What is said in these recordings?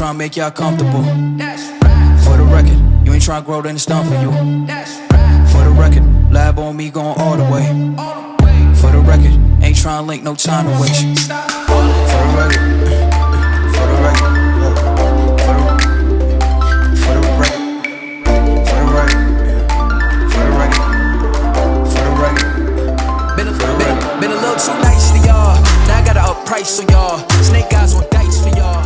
tryna make y'all comfortable. For the record, you ain't tryna grow, then it's done for you. For the record, lab on me going all the way. For the record, ain't tryna link, no time to waste. For the record, for the record, for the record, for the record, for the record, for the record. Been a little too nice for y'all. Now I gotta up price on y'all. Snake eyes on dice for y'all.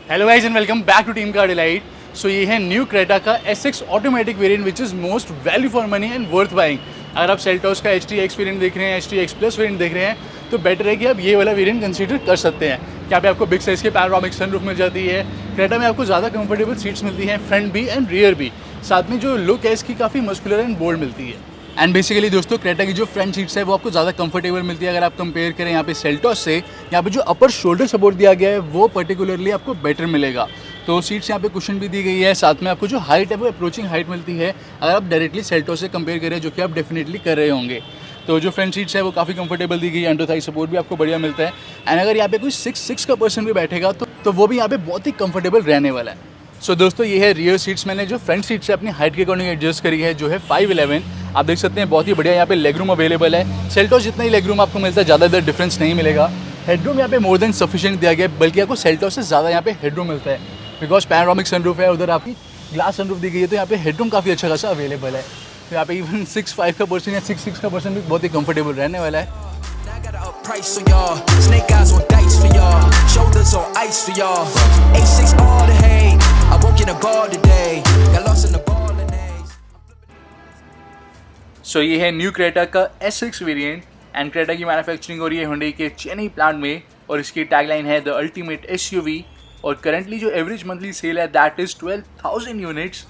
Hello guys and welcome back to team car delight. So ये है new Creta का SX automatic variant which is most value for money and worth buying. अगर आप Seltos का HTX variant देख रहे हैं, HTX plus variant देख रहे हैं, तो बेटर है कि आप ये वाला वेरिएंट कंसीडर कर सकते हैं। यहाँ पे आपको बिग साइज़ के पैनोरामिक सनरूफ मिल जाती है। क्रेटा में आपको ज़्यादा कंफर्टेबल सीट्स मिलती हैं, फ्रंट भी एंड रियर भी। साथ में जो लुक है इसकी काफ़ी मस्कुलर एंड बोल्ड मिलती है। एंड बेसिकली दोस्तों क्रेटा की जो फ्रंट सीट्स है वो आपको ज़्यादा कंफर्टेबल मिलती है। अगर आप कंपेयर करें यहाँ पे सेल्टोस से, यहाँ पे जो अपर शोल्डर सपोर्ट दिया गया है वो पर्टिकुलरली आपको बेटर मिलेगा। तो सीट्स यहाँ पे कुशन भी दी गई है, साथ में आपको जो हाइट है वो अप्रोचिंग हाइट मिलती है अगर आप डायरेक्टली सेल्टोस से कंपेयर करें, जो कि आप डेफिनेटली कर रहे होंगे। तो जो फ्रंट सीट्स है वो काफ़ी कंफर्टेबल दी गई है, अंडर थाई सपोर्ट भी आपको बढ़िया मिलता है। एंड अगर यहाँ पे कोई 6'6" का पर्सन भी बैठेगा तो वो भी यहाँ पे बहुत ही कंफर्टेबल रहने वाला है। सो दोस्तों ये है रियर सीट्स। मैंने जो फ्रंट सीट्स है अपनी हाइट के अकॉर्डिंग एडजस्ट करी है, जो है 5'11". आप देख सकते हैं बहुत ही बढ़िया यहाँ पे लेग रूम अवेलेबल है। सेल्टोस जितना ही लेग रूम आपको मिलता है, ज़्यादा इधर डिफरेंस नहीं मिलेगा। हेडरूम यहाँ पे मोर देन सफिशिएंट दिया गया है, बल्कि आपको सेल्टोस से ज़्यादा यहाँ पे हेडरूम मिलता है, बिकॉज पैनोरामिक सनरूफ है, उधर आपकी ग्लास सनरूफ दी गई है, तो यहाँ पे हेडरूम काफ़ी अच्छा खासा अवेलेबल है। तो यहाँ पे इवन 6'5" का पर्सन या 6'6" का पर्सन भी बहुत ही कंफर्टेबल रहने वाला है। Price on y'all, snake eyes on dice for y'all, shoulders on ice for y'all. A6 all the hate, I won't get a ball today. Got lost in the ball and days. सो ये है new Creta का SX variant and Creta की manufacturing हो रही है Hyundai के Chennai plant में, और इसकी टैगलाइन है द अल्टीमेट SUV। और करंटली जो एवरेज मंथली सेल है that is 12,000 units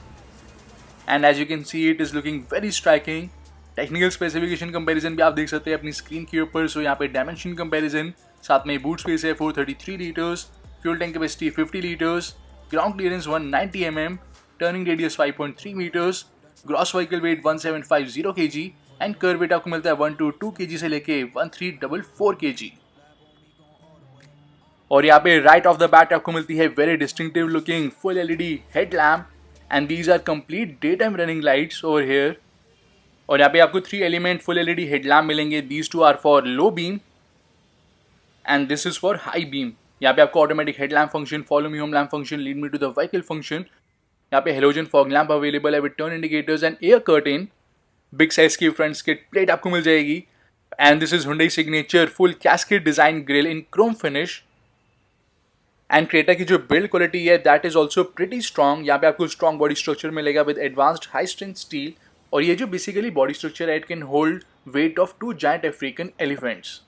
and as you can see it is looking very striking. Technical specification comparison भी आप देख सकते हैं अपनी स्क्रीन के ऊपर। सो यहाँ पे डायमेंशन कंपैरिजन, साथ में बूट स्पेस है 433 litres, fuel tank capacity 50 litres, ground clearance 190 mm, turning radius 5.3 metres, gross vehicle weight 1750 kg and kerb weight आपको मिलता है 122 kg से लेके 1344 kg। और यहाँ पे राइट ऑफ द बैट आपको मिलती है very distinctive looking full LED headlamp and these are complete daytime running lights over here. और यहाँ पे आपको 3 एलिमेंट फुल LED हेडलैम्प मिलेंगे। These two are for low beam and this is for high beam. यहाँ पे आपको automatic headlamp function, follow me home lamp function, lead me to the vehicle function, यहाँ पे हेलोजन फॉग लैम्प अवेलेबल है with turn indicators and air curtain. Big size की front skid plate आपको मिल जाएगी and this is Hyundai signature full cascade design grill in Chrome finish. And Creta की जो build quality है that is also pretty strong. यहाँ पे आपको strong body structure मिलेगा with advanced high strength steel, और ये जो बेसिकली बॉडी स्ट्रक्चर है it can hold weight of 2 giant African elephants.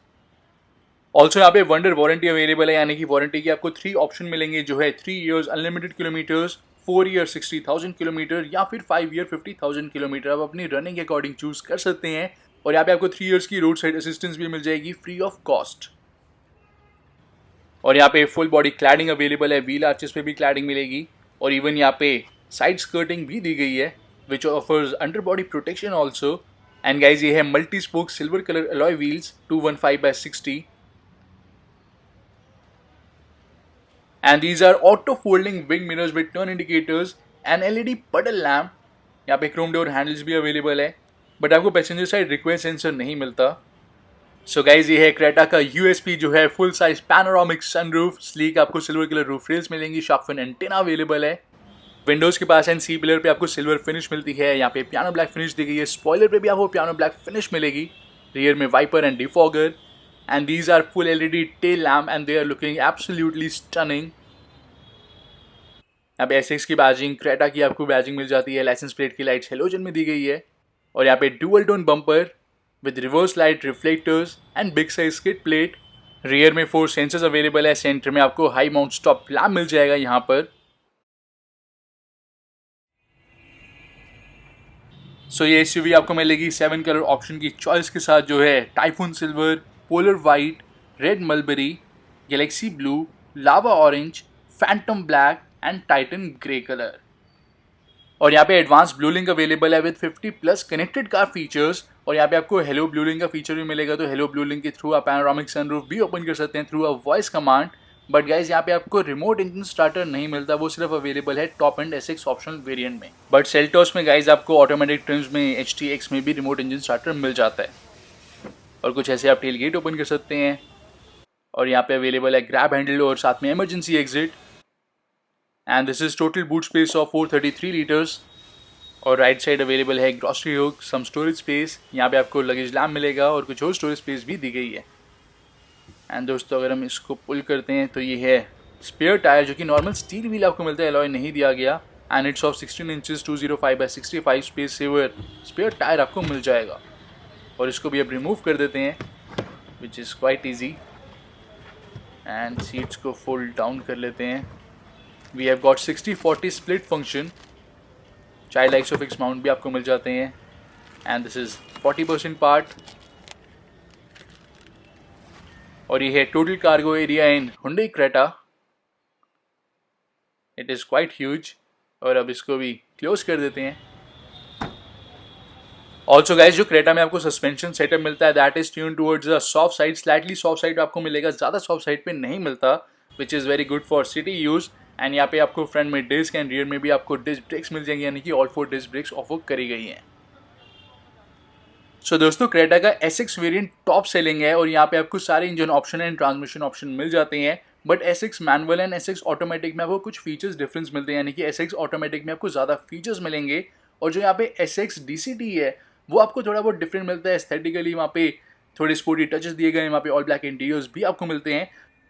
Also यहाँ पे वंडर वारंटी अवेलेबल है, यानी कि वारंटी की आपको 3 ऑप्शन मिलेंगे, जो है 3 years unlimited kilometres, 4 years 60,000 kilometre या फिर 5 year 50,000 किलोमीटर। आप अपनी रनिंग के अकॉर्डिंग चूज कर सकते हैं। और यहाँ पे आपको 3 years की रोड साइड असिस्टेंस भी मिल जाएगी फ्री ऑफ कॉस्ट। और यहाँ पे फुल बॉडी क्लैडिंग अवेलेबल है, व्हील आर्चेस पे भी क्लैडिंग मिलेगी, और इवन यहाँ पे साइड स्कर्टिंग भी दी गई है which offers under body protection also। and guys ये है multi spoke silver color alloy wheels 215/60 and these are auto folding wing mirrors with turn indicators and LED puddle lamp। यहाँ पे chrome door handles भी available है, but आपको passenger side request sensor नहीं मिलता। So guys ये है Creta का USP, जो है full size panoramic sunroof, sleek आपको सिल्वर कलर रूफ रेल्स मिलेंगी, शार्क फिन एंटेना अवेलेबल है। विंडोज़ के पास एंड सी पिलर पे आपको सिल्वर फिनिश मिलती है, यहाँ पे पियानो ब्लैक फिनिश दी गई है, स्पॉइलर पे भी आपको पियानो ब्लैक फिनिश मिलेगी, रियर में wiper and defogger and these are full LED tail lamp and they are looking absolutely stunning. यहाँ पे SX की बैजिंग, क्रेटा की आपको बैजिंग मिल जाती है, लाइसेंस प्लेट की लाइट्स हेलोजन में दी गई है, और यहाँ पे dual tone bumper with reverse light reflectors and big size skid plate. Rear में 4 सेंसर्स अवेलेबल है, सेंटर में आपको हाई माउंट स्टॉप लैम्प मिल जाएगा यहाँ पर। सो ये SUV आपको मिलेगी 7 कलर ऑप्शन की चॉइस के साथ, जो है typhoon silver, polar white, red mulberry, Galaxy blue, lava orange, Phantom black and Titan grey colour. और यहाँ पे एडवांस ब्लू लिंक अवेलेबल है विद 50+ कनेक्टेड कार फीचर्स, और यहाँ पे आपको हेलो ब्लू लिंक का फीचर भी मिलेगा। तो हेलो ब्लू लिंक के थ्रू आप पैनोरामिक सनरूफ भी ओपन कर सकते हैं through a voice command, but guys यहाँ पे आपको रिमोट इंजन स्टार्टर नहीं मिलता, वो सिर्फ अवेलेबल है top and SX optional variant में। बट सेल्टोस में गाइज आपको ऑटोमेटिक ट्रिम्स में HTX में भी रिमोट इंजन स्टार्टर मिल जाता है। और कुछ ऐसे आप टेल गेट ओपन कर सकते हैं, और यहाँ पे अवेलेबल है ग्रैब हैंडल और साथ में emergency exit. And this is total boot space of 433 litres. और राइट साइड अवेलेबल है ग्रॉसरी हुक, सम स्टोरेज स्पेस, यहाँ पे आपको लगेज लैम्प मिलेगा और कुछ और स्टोरेज स्पेस भी दी गई है। एंड दोस्तों अगर हम इसको पुल करते हैं तो ये है स्पेयर टायर, जो कि नॉर्मल स्टील व्हील आपको मिलता है, अलॉय नहीं दिया गया। And it's of 16 inches 205/65 space saver spare tyre आपको मिल जाएगा। और इसको भी अब रिमूव कर देते हैं, which is quite easy. And seats को फोल्ड डाउन कर लेते हैं। We have got 60-40 split function, child isofix mount भी आपको मिल जाते हैं। And this is 40% part. और ये है total cargo area in Hyundai Creta। It is quite huge. और अब इसको भी क्लोज कर देते हैं। ऑल्सो गाइज जो क्रेटा में आपको सस्पेंशन सेटअप मिलता है that is tune towards the soft side, slightly soft side आपको मिलेगा, ज़्यादा सॉफ्ट साइड पे नहीं मिलता, which is very good for city use. And यहाँ पे आपको फ्रंट में डिस्क एंड रियर में भी आपको डिस्क ब्रेक्स मिल जाएंगे, यानी कि ऑल 4 डिस्क ब्रेक्स ऑफर करी गई हैं। सो दोस्तों क्रेटा का SX वेरिएंट टॉप सेलिंग है और यहाँ पे आपको सारे engine option and transmission option मिल जाते हैं। But SX manual and SX automatic में आपको कुछ फीचर्स डिफरेंस मिलते हैं, यानी कि SX ऑटोमेटिक में आपको ज़्यादा फीचर्स मिलेंगे। और जो यहाँ पे SX DCT है वो आपको थोड़ा बहुत डिफरेंट मिलता है एस्थेटिकली, वहाँ पे थोड़े स्पोर्टी टचेस दिए गए हैं, वहाँ पे ऑल ब्लैक इंटीरियर्स भी आपको मिलते हैं।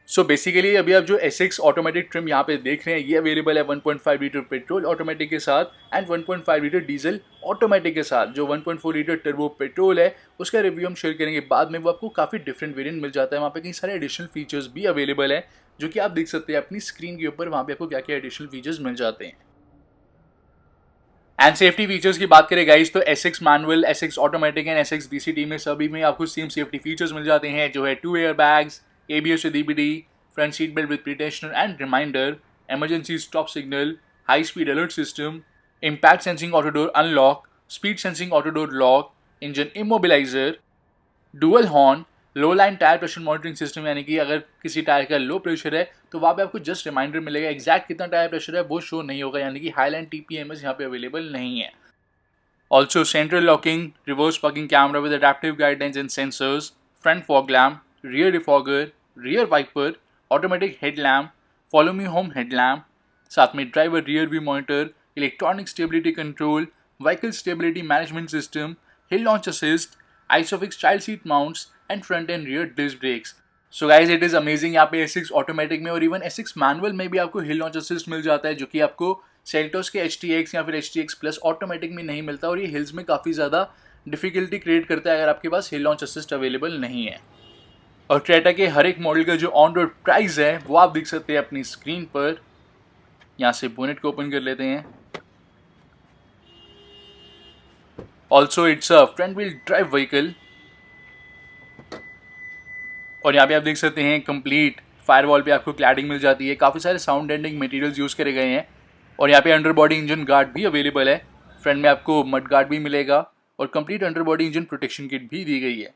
सो बेसिकली अभी आप जो SX ऑटोमेटिक ट्रिम यहाँ पे देख रहे हैं ये अवेलेबल है 1.5 लीटर पेट्रोल ऑटोमेटिक के साथ एंड 1.5 लीटर डीजल ऑटोमेटिक के साथ। जो 1.4 लीटर टर्बो पेट्रोल है उसका रिव्यू हम शेयर करेंगे बाद में, वो आपको काफ़ी डिफरेंट वेरिएंट मिल जाता है। वहाँ पे कई सारे एडिशनल फीचर्स भी अवेलेबल है जो कि आप देख सकते हैं अपनी स्क्रीन के ऊपर, वहाँ पे आपको क्या क्या एडिशनल फीचर्स मिल जाते हैं। एंड सेफ्टी फीचर्स की बात करें गाइस तो SX manual, SX automatic and SX DCT में सभी में आपको सेम सेफ्टी फीचर्स मिल जाते हैं, जो है 2 air bags, ABS with EBD, front seat belt with pre-tensioner and reminder, emergency stop signal, high speed alert system, impact sensing auto door unlock, speed sensing auto door lock, engine immobilizer, dual horn, low line tyre pressure monitoring system, यानी कि अगर किसी tyre का low pressure है तो वहाँ पे आपको जस्ट रिमाइंडर मिलेगा, एग्जैक्ट कितना टायर प्रेशर है वो शो नहीं होगा, यानी कि हाईलाइन TPMS यहाँ पे अवेलेबल नहीं है। Also central locking, reverse parking camera with adaptive guidelines and sensors, front fog lamp, rear defogger, rear wiper, automatic headlamp, follow me home headlamp, साथ में driver rear view monitor, electronic stability control, vehicle stability management system, hill launch assist, isofix child seat mounts and front and rear disc brakes. So guys it is amazing, यहाँ पे SX automatic में और even SX manual में भी आपको हिल launch assist मिल जाता है, जो कि आपको सेल्टोस के HTX या फिर HTX प्लस ऑटोमेटिक में नहीं मिलता, और ये हिल्स में काफ़ी ज़्यादा डिफिकल्टी क्रिएट करता है अगर आपके पास हिल लॉन्च असिस्ट अवेलेबल नहीं है। और क्रेटा के हर एक मॉडल का जो ऑन रोड प्राइस है वो आप देख सकते हैं अपनी स्क्रीन पर। यहाँ से बोनेट को ओपन कर लेते हैं। Also it's a front wheel drive vehicle, और यहाँ पे आप देख सकते हैं कंप्लीट फायरवॉल पे आपको क्लैडिंग मिल जाती है, काफ़ी सारे साउंड एंडिंग मटेरियल्स यूज़ करे गए हैं। और यहाँ पे अंडर बॉडी इंजन गार्ड भी अवेलेबल है, फ्रंट में आपको मड गार्ड भी मिलेगा और complete under body engine protection kit भी दी गई है।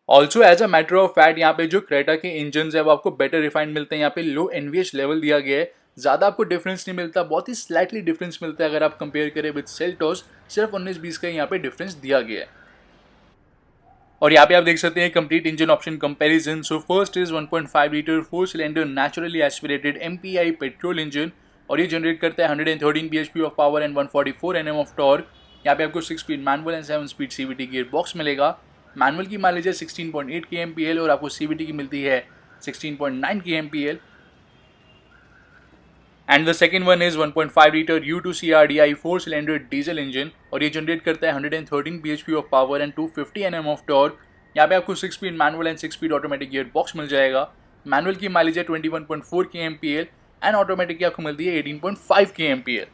Also as a matter of fact यहाँ पे जो क्रेटा के इंजन है वो आपको बेटर रिफाइंड मिलते हैं, यहाँ पे लो NVH लेवल दिया गया है, ज़्यादा आपको डिफरेंस नहीं मिलता, बहुत ही स्लाइटली डिफरेंस मिलता है अगर आप कंपेयर करें विद सेल्टोस, सिर्फ 19-20 का यहाँ पे डिफरेंस दिया गया है। और यहाँ पे आप देख सकते हैं complete engine option comparison. So first is 1.5 litre 4 cylinder naturally aspirated MPI petrol engine, और ये जनरेट करता है 113 bhp of power and 144 Nm of torque. यहाँ पे आपको 6 speed manual and 7 speed CVT gear box मिलेगा। मैनुअल की माइलेज है 16.8 kmpl और आपको CVT की मिलती है 16.9 kmpl। And the second one is 1.5 litre U2CRDI 4 cylinder diesel engine, और ये जनरेट करता है 113 bhp of power and 250 Nm of torque. यहाँ पे आपको 6 speed manual and 6 speed automatic gear box मिल जाएगा। मैनुअल की माइलेज है 21.4 kmpl एंड ऑटोमेटिक की आपको मिलती है 18.5 kmpl।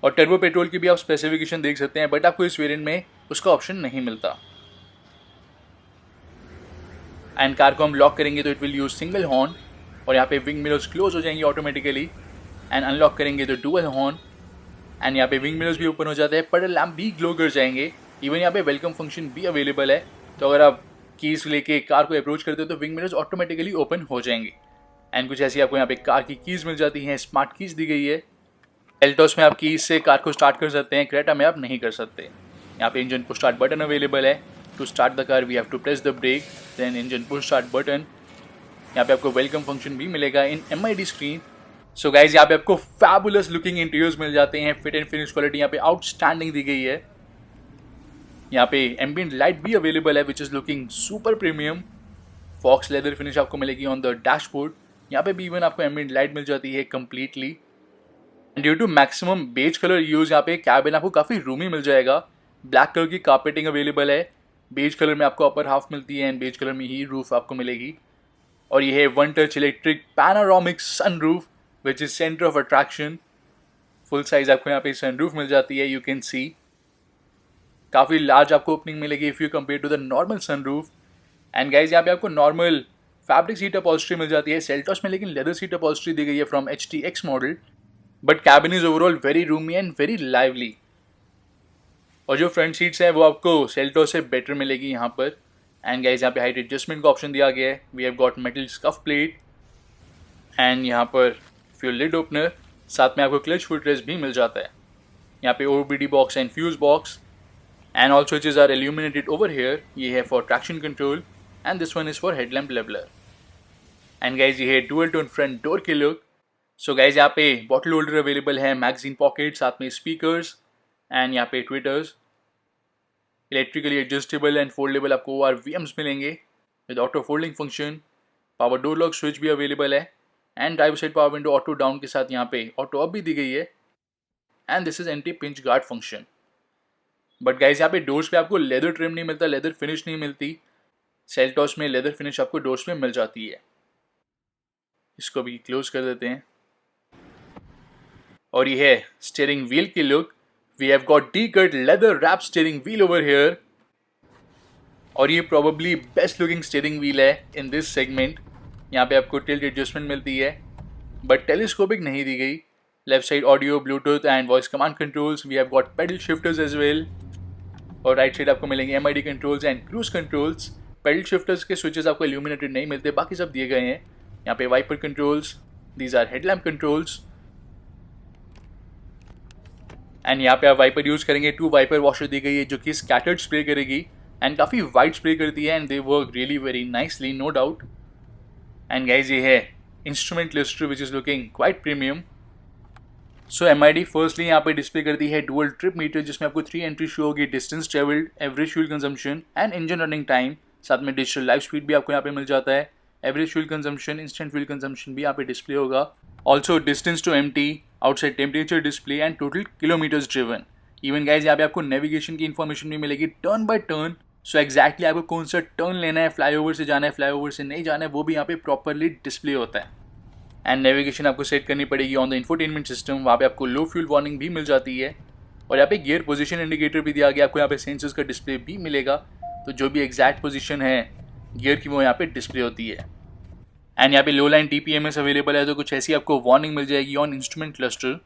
और टर्बो पेट्रोल की भी आप स्पेसिफिकेशन देख सकते हैं, बट आपको इस वेरिएंट में उसका ऑप्शन नहीं मिलता। एंड कार को हम लॉक करेंगे तो it will use single horn, और यहाँ पे विंग मिरर्स क्लोज हो जाएंगे ऑटोमेटिकली। एंड अनलॉक करेंगे तो डुअल हॉर्न, एंड यहाँ पे विंग मिरर्स भी ओपन हो जाते हैं, पडल लैम्प भी ग्लो कर जाएंगे। इवन यहाँ पे वेलकम फंक्शन भी अवेलेबल है, तो अगर आप कीज लेके कार को अप्रोच करते हो तो विंग मिरर्स ऑटोमेटिकली ओपन हो जाएंगे। एंड कुछ ऐसी आपको यहाँ पे कार की कीज मिल जाती हैं, स्मार्ट कीज दी गई है। सेल्टोस में आप कीज से कार को स्टार्ट कर सकते हैं, क्रेटा में आप नहीं कर सकते। यहाँ पे engine push start button available है। To start the car we have to press the brake, then engine push start button. यहाँ पे आपको वेलकम फंक्शन भी मिलेगा in MID screen. So guys यहाँ पे आपको फैबुलस लुकिंग इंटीरियर्स मिल जाते हैं। फिट एंड फिनिश क्वालिटी यहाँ पे आउटस्टैंडिंग दी गई है। यहाँ पे एम्बिएंट लाइट भी अवेलेबल है विच is looking super premium. Fox leather finish आपको मिलेगी ऑन द डैशबोर्ड। यहाँ पे भी इवन आपको एम्बिएंट लाइट मिल जाती है completely. Due to maximum beige colour use यहाँ पे कैबिन आपको काफ़ी रूमी मिल जाएगा। ब्लैक कलर की कार्पेटिंग अवेलेबल है। बेज कलर में आपको अपर हाफ मिलती है एंड बेज कलर में ही रूफ आपको मिलेगी। और ये है one touch electric panoramic sunroof which is centre of attraction. Full size आपको यहाँ पे सनरूफ मिल जाती है। यू कैन सी काफ़ी लार्ज आपको ओपनिंग मिलेगी if you compare to the normal sunroof. And guys यहाँ पे आपको नॉर्मल फैब्रिक सीट अपॉल्स्ट्री मिल जाती है सेल्टोस में, लेकिन लेदर सीट अपॉल्स्ट्री दी गई है from HTX model. But cabin is overall very Rumi and very lively. और जो फ्रंट सीट्स हैं वो आपको सेल्टोस से बेटर मिलेगी यहाँ पर। एंड गाइज यहाँ पे हाइट एडजस्टमेंट का ऑप्शन दिया गया है। We have got metal scuff plate and यहाँ पर फ्यूल लिड ओपनर। साथ में आपको क्लच फुटरेस्ट भी मिल जाता है। यहाँ पे OBD box and fuse box and all switches are illuminated over here. ये है for traction control and this one is for headlamp leveler. And guys ये है dual tone front door के look. So guys यहाँ पे bottle holder available है, magazine pocket, साथ में speakers and यहाँ पे tweeters. Electrically adjustable and foldable आपको ORVMs मिलेंगे with auto folding function. Power door lock switch भी available है and driver side power window auto down के साथ यहाँ पे auto up भी दी गई है and this is anti pinch guard function. But guys यहाँ पे डोर्स पे आपको लेदर ट्रिम नहीं मिलता, लेदर फिनिश नहीं मिलती। सेल्टोस में लेदर फिनिश आपको डोर्स में मिल जाती है। इसको भी क्लोज कर देते हैं। और ये है स्टीयरिंग व्हील की look. We have got D cut leather wrap steering wheel over here. और ये probably best looking steering wheel है इन दिस सेगमेंट। यहाँ पे आपको टिल्ट एडजस्टमेंट मिलती है बट टेलीस्कोपिक नहीं दी गई। Left side audio, bluetooth and voice command controls. We have got paddle shifters as well. और राइट साइड आपको मिलेंगे MID controls and cruise controls. Paddle shifters के स्विचेस आपको इल्यूमिनेटेड नहीं मिलते, बाकी सब दिए गए हैं। यहाँ पे wiper controls, these are headlamp controls. And यहाँ पे आप वाइपर यूज करेंगे। 2 वाइपर वॉशर दी गई है जो कि स्कैटर्ड स्प्रे करेगी एंड काफ़ी वाइड स्प्रे करती है and they work really very nicely, no doubt. And guys ये है instrument cluster which is looking quite premium. So MID firstly यहाँ पे डिस्प्ले करती है डुअल ट्रिप मीटर जिसमें आपको 3 एंट्री शो होगी, distance travelled, average fuel consumption and engine running time. साथ में डिजिटल लाइव स्पीड भी आपको यहाँ पे मिल जाता है। Average fuel consumption, instant fuel consumption भी यहाँ पे डिस्प्ले होगा। Also distance to empty, outside temperature display and total kilometres driven. Even guys यहाँ पे आपको नेविगेशन की इन्फॉर्मेशन भी मिलेगी turn by turn. So exactly आपको कौन सा टर्न लेना है, फ्लाईओवर से जाना है, फ्लाईओवर से नहीं जाना है, वो भी यहाँ पे प्रॉपरली डिस्प्ले होता है। एंड नेविगेशन आपको सेट करनी पड़ेगी ऑन द इंफोटेनमेंट सिस्टम। वहाँ पे आपको लो फ्यूल वार्निंग भी मिल जाती है। और यहाँ पे गियर पोजीशन इंडिकेटर भी दिया गया। आपको यहाँ पे सेंसर्स का डिस्प्ले भी मिलेगा, तो जो भी एग्जैक्ट पोजीशन है गियर की वो यहाँ पे डिस्प्ले होती है। एंड यहाँ पे लो लाइन TPMS अवेलेबल है, तो कुछ ऐसी आपको वार्निंग मिल जाएगी on instrument cluster.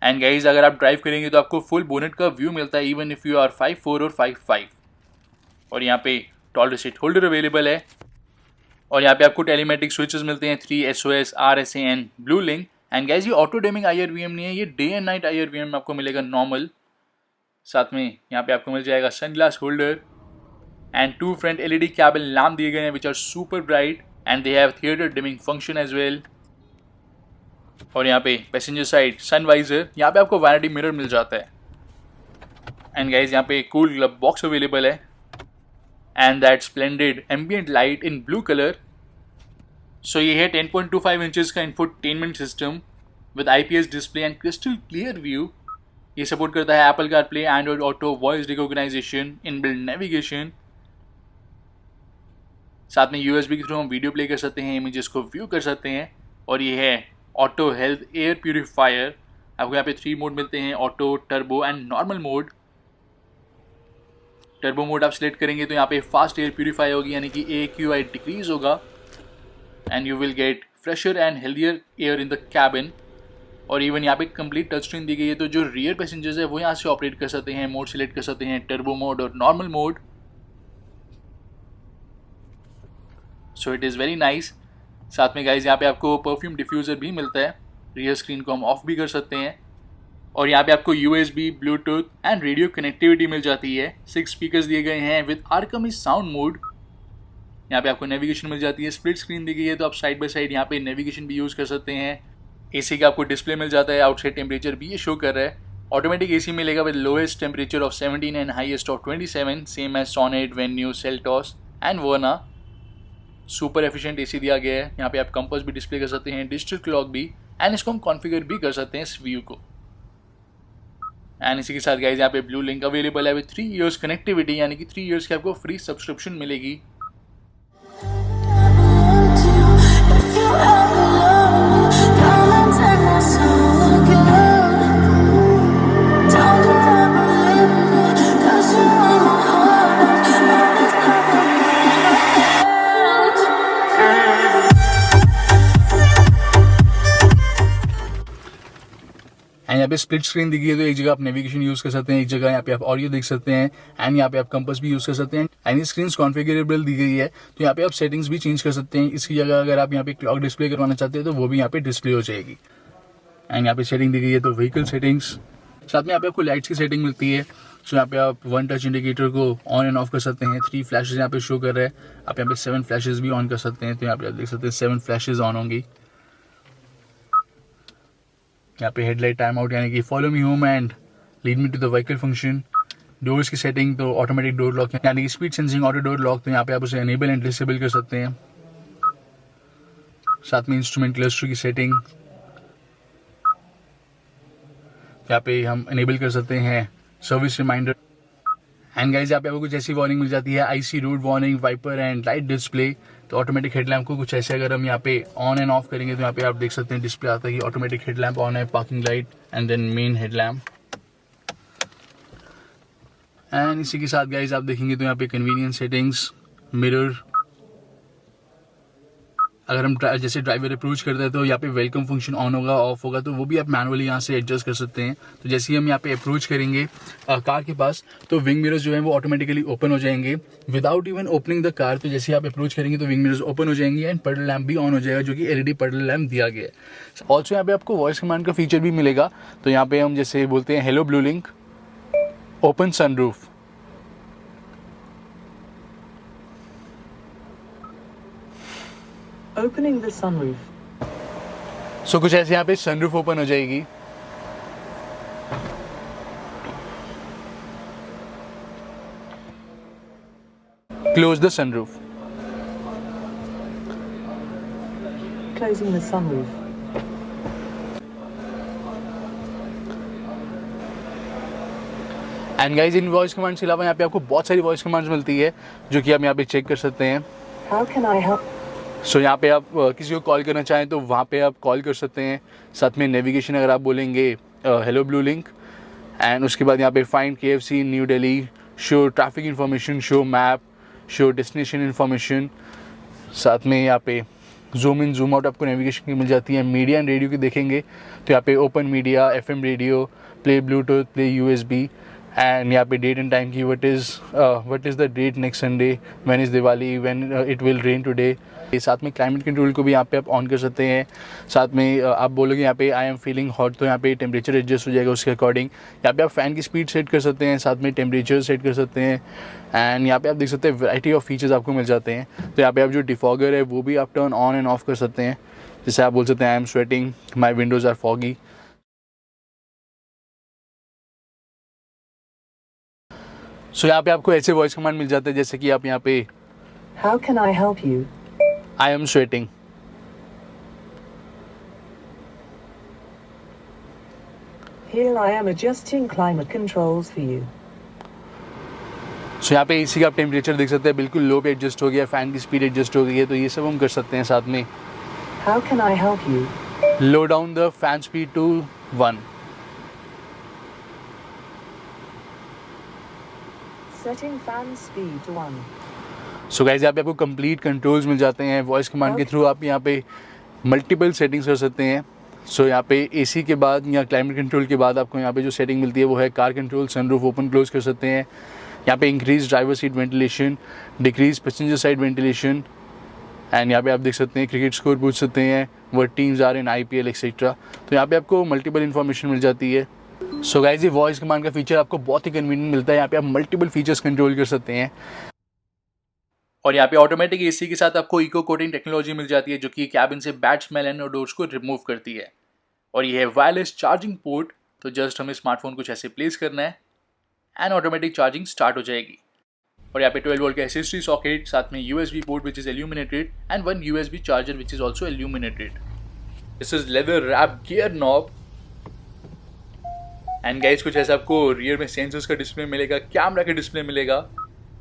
And guys अगर आप ड्राइव करेंगे तो आपको फुल बोनेट का व्यू मिलता है इवन इफ़ यू आर 5'4" और 5'5". और यहाँ पे टॉल सीट होल्डर अवेलेबल है। और यहाँ पे आपको टेलीमेटिक स्विचेस मिलते हैं 3 SOS, RSA and blue link. And guys ये ऑटो डिमिंग IRVM नहीं है, ये डे एंड नाइट IRVM आपको मिलेगा नॉर्मल। साथ में यहाँ पे आपको मिल जाएगा sunglass holder and 2 front LED cabin lamp दिए गए हैं which are super bright and they have theatre dimming function as well. और यहाँ पे पैसेंजर साइड सनवाइजर, यहाँ पे आपको वैनिटी मिरर मिल जाता है। एंड गाइज यहाँ पे कूल ग्लब बॉक्स अवेलेबल है and that splendid ambient light in blue color. So ये है 10.25 inches का infotainment system with IPS display and crystal clear view. ये सपोर्ट करता है Apple CarPlay, Android Auto, Voice Recognition, Inbuilt Navigation. साथ में USB के थ्रू हम वीडियो प्ले कर सकते हैं, इमेजेस को व्यू कर सकते हैं। और ये है ऑटो हेल्थ एयर प्यूरीफायर। आपको यहाँ पे 3 मोड मिलते हैं, auto, turbo and normal mode. Turbo mode आप सिलेक्ट करेंगे तो यहाँ पे फास्ट एयर प्यूरीफाई होगी, यानी कि AQI डिक्रीज होगा and you will get fresher and healthier air in the cabin. और इवन यहाँ पे कंप्लीट टच स्क्रीन दी गई है, तो जो रियर पैसेंजर्स है वो यहाँ से ऑपरेट कर सकते हैं, मोड सिलेक्ट कर सकते हैं, टर्बो मोड और normal mode. So it is very nice. साथ में गाइज यहाँ पे आपको परफ्यूम डिफ्यूज़र भी मिलता है, रियर स्क्रीन को हम ऑफ भी कर सकते हैं। और यहाँ पे आपको USB, Bluetooth and radio connectivity मिल जाती है। 6 स्पीकर्स दिए गए हैं विद आर्कमी साउंड मोड। यहाँ पे आपको नेविगेशन मिल जाती है, स्प्लिट स्क्रीन दी गई है तो आप साइड बाय साइड यहाँ पे नेविगेशन भी यूज़ कर सकते हैं। AC का आपको डिस्प्ले मिल जाता है, आउटसाइड टेम्परेचर भी ये शो कर रहा है। ऑटोमेटिक AC मिलेगा with lowest temperature of 17 and highest of 27, same as Sonnet, Venue, Seltos and Verna। Super efficient AC दिया गया है। यहाँ पे आप कंपास भी डिस्प्ले कर सकते हैं, डिजिटल क्लॉक भी, एंड इसको हम कॉन्फ़िगर भी कर सकते हैं इस व्यू को। एंड इसी के साथ गाइज यहाँ पे ब्लू लिंक अवेलेबल है विद 3 years कनेक्टिविटी, यानी कि 3 years की आपको फ्री सब्सक्रिप्शन मिलेगी। एंड यहाँ पे स्प्लिट स्क्रीन दिखी है तो एक जगह आप नेविगेशन यूज़ कर सकते हैं, एक जगह यहाँ पे आप ऑडियो देख सकते हैं, एंड यहाँ पे आप कंपास भी यूज़ कर सकते हैं। एंड ये स्क्रीन कॉन्फ़िगरेबल दी गई है तो यहाँ पे आप सेटिंग्स भी चेंज कर सकते हैं। इसकी जगह अगर आप यहाँ पे क्लॉक डिस्प्ले करवाना चाहते हैं तो वो भी यहाँ पे डिस्प्ले हो जाएगी। एंड यहाँ पे सेटिंग दी गई है तो व्हीकल सेटिंग्स, साथ में यहाँ पे आपको लाइट्स की सेटिंग मिलती है। सो यहाँ पे आप 1 टच इंडिकेटर को ऑन एंड ऑफ कर सकते हैं। 3 फ्लैशेज यहाँ पे शो कर रहे हैं, आप यहाँ पे 7 फ्लैशेज भी ऑन कर सकते हैं। तो यहाँ पे आप देख सकते हैं 7 फ्लैशेज ऑन होंगी। यहाँ पे हेडलाइट टाइम आउट यानी कि follow me home and lead me to the vehicle function. Doors की सेटिंग तो ऑटोमेटिक डोर लॉक यानी कि speed sensing auto door lock, तो यहाँ पे आप उसे एनेबल एंड डिसेबल कर सकते हैं। साथ में इंस्ट्रूमेंट क्लस्टर की सेटिंग यहाँ पे हम एनेबल कर सकते हैं, सर्विस रिमाइंडर। एंड गाइस यहाँ पे आपको कुछ ऐसी वार्निंग मिल जाती है, icy road warning, wiper and light display. तो ऑटोमेटिक हेडलैम्प को कुछ ऐसे अगर हम यहाँ पे ऑन एंड ऑफ करेंगे तो यहाँ पे आप देख सकते हैं डिस्प्ले आता है कि ऑटोमेटिक हेडलैम्प ऑन है, parking light and then main headlamp. And इसी के साथ गाइस आप देखेंगे तो यहाँ पे कन्वीनियंस सेटिंग्स, मिरर, अगर हम जैसे ड्राइवर अप्रोच करते हैं तो यहाँ पे वेलकम फंक्शन ऑन होगा ऑफ होगा तो वो भी आप मैनुअली यहाँ से एडजस्ट कर सकते हैं। तो जैसे ही हम यहाँ पे अप्रोच करेंगे कार के पास तो विंग मिरर्स जो है वो ऑटोमेटिकली ओपन हो जाएंगे without even opening the car. तो जैसे ही आप अप्रोच करेंगे तो विंग मिरर्स ओपन हो जाएंगे एंड पर्डल लैम्प भी ऑन हो जाएगा, जो कि LED पर्डल लैम्प दिया गया है। ऑल्सो यहाँ पे आपको वॉइस कमांड का फीचर भी मिलेगा। तो यहाँ पे हम जैसे बोलते हैं hello blue link, open sunroof, Opening the sunroof. सो कुछ ऐसे यहाँ पे सनरूफ ओपन हो जाएगी। Close the sunroof, Closing the sunroof. And guys in voice commands के अलावा यहाँ पे आपको बहुत सारी वॉइस कमांड्स मिलती है जो कि आप यहाँ पे चेक कर सकते हैं। How can I help? सो यहाँ पे आप किसी को कॉल करना चाहें तो वहाँ पे आप कॉल कर सकते हैं। साथ में नेविगेशन अगर आप बोलेंगे हेलो ब्लू लिंक, एंड उसके बाद यहाँ पे find KFC new Delhi, show traffic information, show map, show destination information. साथ में यहाँ पे जूम इन जूम आउट आपको नेविगेशन की मिल जाती है। मीडिया एंड रेडियो की देखेंगे तो यहाँ पे open media, FM radio, play bluetooth, play USB, and यहाँ पे डेट एंड टाइम की what is the date next Sunday, when is Diwali, when it will rain today. साथ में क्लाइमेट कंट्रोल को भी यहाँ पे आप ऑन कर सकते हैं। साथ में आप बोलोगे यहाँ पे आई एम फीलिंग हॉट तो यहाँ पे टेम्परेचर एडजस्ट हो जाएगा उसके अकॉर्डिंग। यहाँ पे आप फ़ैन की स्पीड सेट कर सकते हैं, साथ में टेम्परेचर सेट कर सकते हैं। एंड यहाँ पे आप देख सकते हैं वैरायटी ऑफ फीचर्स आपको मिल जाते हैं। तो यहाँ पे आप जो डिफॉगर है वो भी आप टर्न ऑन एंड ऑफ कर सकते हैं। जैसे आप बोल सकते हैं I am sweating, my windows are foggy. So यहाँ पे आपको ऐसे वॉइस कमांड मिल जाते हैं जैसे कि आप यहाँ पे How can I help you? I am sweating, Here I am adjusting climate controls for you. सो यहाँ पे AC का आप टेम्परेचर देख सकते हैं बिल्कुल लो पे एडजस्ट हो गया, फ़ैन की स्पीड एडजस्ट हो गई है। तो ये सब हम कर सकते हैं। साथ में How can I help you? Low down the fan speed to 1, Setting fan speed to 1. So guys यहाँ पे आपको कंप्लीट कंट्रोल्स मिल जाते हैं। वॉइस कमांड के थ्रू आप यहाँ पे मल्टीपल सेटिंग्स कर सकते हैं। सो यहाँ पे AC के बाद या क्लाइमेट कंट्रोल के बाद आपको यहाँ पे जो सेटिंग मिलती है वो है car control, sunroof open close कर सकते हैं। यहाँ पे increase driver seat ventilation, decrease passenger side ventilation, and यहाँ पे आप देख सकते हैं क्रिकेट स्कोर पूछ सकते हैं, what teams are in IPL etcetera. तो यहाँ पे आपको मल्टीपल इन्फॉर्मेशन मिल जाती है। सो गाइस, ये वॉइस कमांड का फीचर आपको बहुत ही कन्वीनियंट मिलता है। यहाँ पे आप मल्टीपल फीचर्स कंट्रोल कर सकते हैं। और यहाँ पे ऑटोमेटिक एसी के साथ आपको इको कोटिंग टेक्नोलॉजी मिल जाती है, जो कि कैबिन से बैड स्मेल एंड ओडोर्स को रिमूव करती है। और ये है वायरलेस चार्जिंग पोर्ट। तो जस्ट हमें स्मार्टफोन कुछ ऐसे प्लेस करना है एंड ऑटोमेटिक चार्जिंग स्टार्ट हो जाएगी। और यहाँ पे 12 वोल्ट का SSD सॉकेट, साथ में USB port which is illuminated and 1 USB charger which is also illuminated। This is leather wrap gear knob. And guys, कुछ ऐसा आपको रियर में सेंसर्स का डिस्प्ले मिलेगा, कैमरा का डिस्प्ले मिलेगा।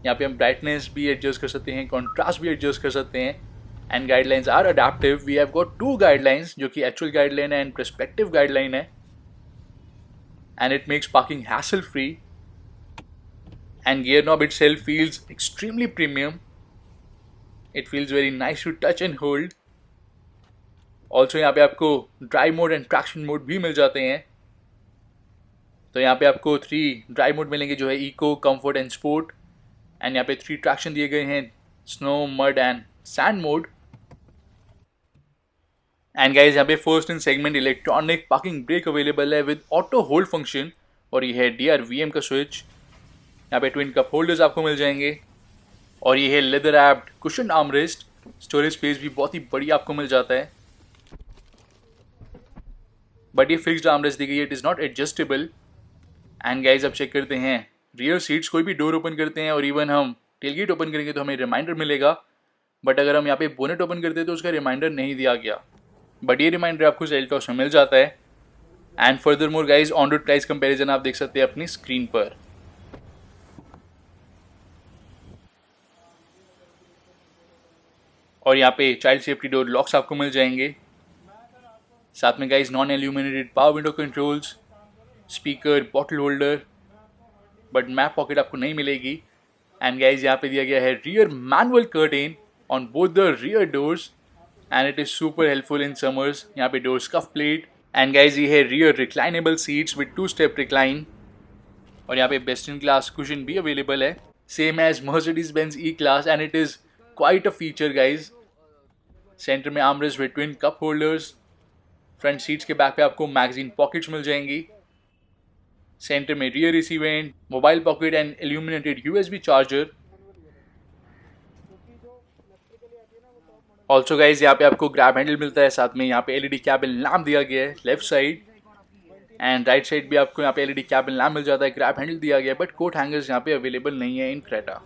यहाँ पे हम ब्राइटनेस भी एडजस्ट कर सकते हैं, कॉन्ट्रास्ट भी एडजस्ट कर सकते हैं। And guidelines are adaptive. We have got 2 guidelines, जो कि एक्चुअल गाइडलाइन है एंड पर्सपेक्टिव गाइडलाइन है। And it makes parking hassle free. And gear knob itself feels extremely premium. It feels very nice to touch and hold. Also यहाँ पे आपको drive mode and traction mode भी मिल जाते हैं। तो यहाँ पे आपको 3 ड्राइव मोड मिलेंगे, जो है eco, comfort and sport. And यहाँ पे 3 ट्रैक्शन दिए गए हैं, snow, mud and sand mode. And guys, यहाँ पे first in segment electronic parking brake available है विद ऑटो होल्ड फंक्शन। और ये है DRVM का स्विच। यहाँ पे ट्विन कप होल्डर्स आपको मिल जाएंगे। और ये है leather wrapped cushion armrest. Storage space भी बहुत ही बढ़िया आपको मिल जाता है। बट ये फिक्स्ड आर्मरेस्ट दी गई है, it is not adjustable. And guys, अब चेक करते हैं रियर सीट्स। कोई भी डोर ओपन करते हैं और इवन हम टेलगेट ओपन करेंगे तो हमें रिमाइंडर मिलेगा। बट अगर हम यहाँ पे बोनेट ओपन करते हैं तो उसका रिमाइंडर नहीं दिया गया। बट ये रिमाइंडर आपको सेल्टॉस में मिल जाता है। And further more guys, on road price comparison आप देख सकते हैं अपनी स्क्रीन पर। और यहाँ पे चाइल्ड सेफ्टी डोर लॉक्स आपको मिल जाएंगे। साथ में guys non illuminated power window controls, speaker, bottle holder, but map pocket आपको नहीं मिलेगी। एंड गाइज, यहाँ पे दिया गया है rear manual curtain on both the rear doors and it is super helpful in summers. यहाँ पे door scuff plate. And guys, ये है rear reclinable seats with 2 step recline. और यहाँ पे बेस्ट इन क्लास कुशन भी अवेलेबल है, same as Mercedes-Benz E-Class, and it is quite a feature guys. Centre में armrest with twin cup holders. Front seats के back पे आपको magazine pockets मिल जाएंगी। सेंटर में rear AC went, mobile pocket and illuminated USB charger. Also guys, यहाँ पे आपको grab handle मिलता है। साथ में यहाँ पे LED कैबिन लैम्प दिया गया है left side. And right side भी आपको यहाँ पे LED कैबिन लैम्प मिल जाता है, ग्रैब हैंडल दिया गया है। बट कोट हैंगर्स यहाँ पे अवेलेबल नहीं है इन क्रेटा।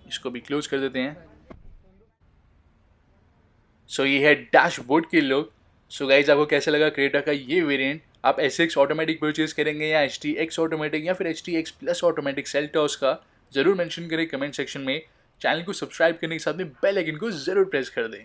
इसको भी क्लोज कर देते हैं। सो ये है डैशबोर्ड की लुक। सो गाइज, आपको कैसा लगा क्रेटा का ये वेरिएंट? आप SX ऑटोमेटिक परचेज करेंगे या HTX ऑटोमेटिक या फिर HTX प्लस ऑटोमेटिक सेल्टॉस का? जरूर मेंशन करें कमेंट सेक्शन में। चैनल को सब्सक्राइब करने के साथ में बेल आइकन को जरूर प्रेस कर दें।